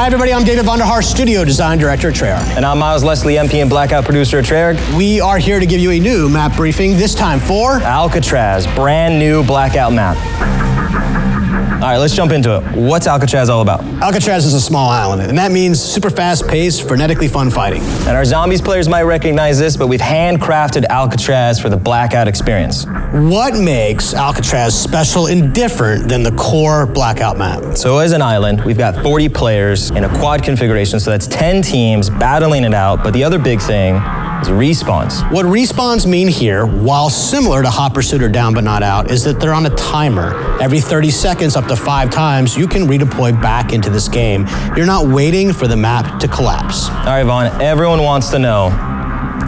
Hi, everybody. I'm David Vonderhaarwa, Studio Design Director at Treyarch. And I'm Miles Leslie, MP and Blackout Producer at Treyarch. We are here to give you a new map briefing, this time for Alcatraz, brand new Blackout map. All right, let's jump into it. What's Alcatraz all about? Alcatraz is a small island, and that means super fast-paced, frenetically fun fighting. And our Zombies players might recognize this, but we've handcrafted Alcatraz for the Blackout experience. What makes Alcatraz special and different than the core Blackout map? So as an island, we've got 40 players in a quad configuration, so that's 10 teams battling it out, but the other big thing is respawns. What respawns mean here, while similar to Hot Pursuit or Down But Not Out, is that they're on a timer. Every 30 seconds, up to 5 times, you can redeploy back into this game. You're not waiting for the map to collapse. All right, Vaughn, everyone wants to know,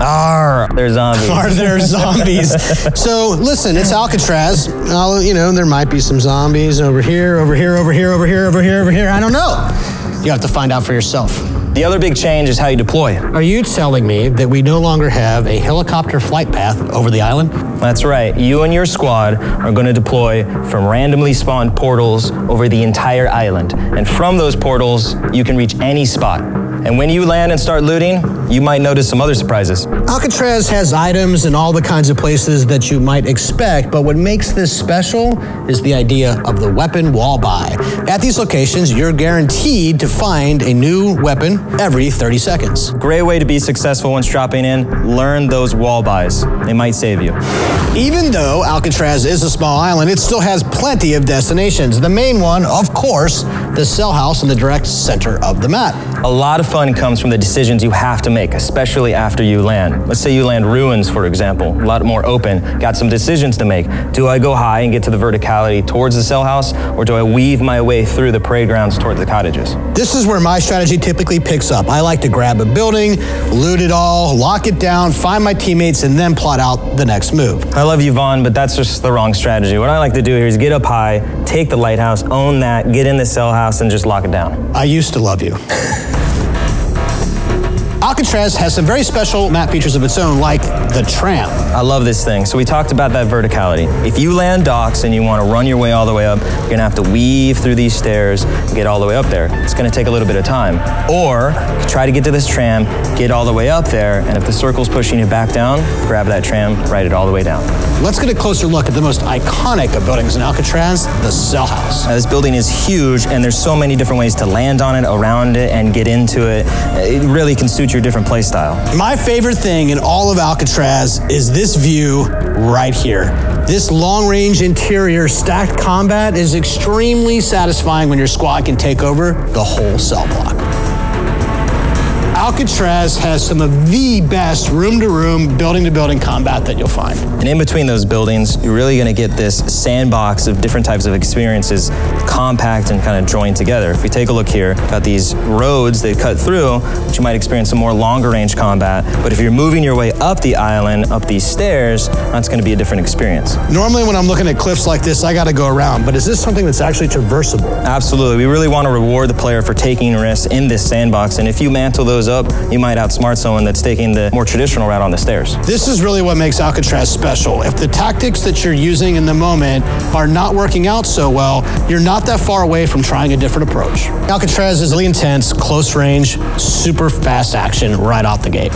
are there zombies? Are there zombies? So listen, it's Alcatraz. You know, there might be some zombies over here, over here, over here, over here, over here, over here. I don't know. You have to find out for yourself. The other big change is how you deploy. Are you telling me that we no longer have a helicopter flight path over the island? That's right. You and your squad are going to deploy from randomly spawned portals over the entire island. And from those portals, you can reach any spot. And when you land and start looting, you might notice some other surprises. Alcatraz has items in all the kinds of places that you might expect, but what makes this special is the idea of the weapon wall buy. At these locations, you're guaranteed to find a new weapon every 30 seconds. Great way to be successful once dropping in. Learn those wall buys. They might save you. Even though Alcatraz is a small island, it still has plenty of destinations. The main one, of course, the cell house in the direct center of the map. A lot of fun comes from the decisions you have to make, especially after you land. Let's say you land ruins, for example, a lot more open, got some decisions to make. Do I go high and get to the verticality towards the cell house, or do I weave my way through the parade grounds toward the cottages? This is where my strategy typically picks up. I like to grab a building, loot it all, lock it down, find my teammates, and then plot out the next move. I love you, Vaughn, but that's just the wrong strategy. What I like to do here is get up high, take the lighthouse, own that, get in the cell house, and just lock it down. I used to love you. Alcatraz has some very special map features of its own, like the tram. I love this thing. So we talked about that verticality. If you land docks and you want to run your way all the way up, you're going to have to weave through these stairs and get all the way up there. It's going to take a little bit of time. Or try to get to this tram, get all the way up there, and if the circle's pushing you back down, grab that tram, ride it all the way down. Let's get a closer look at the most iconic of buildings in Alcatraz, the cell house. Now, this building is huge, and there's so many different ways to land on it, around it, and get into it. It really can suit your different play style. My favorite thing in all of Alcatraz is this view right here. This long-range interior stacked combat is extremely satisfying when your squad can take over the whole cell block. Alcatraz has some of the best room-to-room, building-to-building combat that you'll find. And in between those buildings, you're really going to get this sandbox of different types of experiences, compact and kind of joined together. If we take a look here, got these roads that cut through, but you might experience some more longer-range combat. But if you're moving your way up the island, up these stairs, that's going to be a different experience. Normally when I'm looking at cliffs like this, I got to go around, but is this something that's actually traversable? Absolutely. We really want to reward the player for taking risks in this sandbox, and if you mantle those up, you might outsmart someone that's taking the more traditional route on the stairs. This is really what makes Alcatraz special. If the tactics that you're using in the moment are not working out so well, you're not that far away from trying a different approach. Alcatraz is really intense, close range, super fast action right out the gate.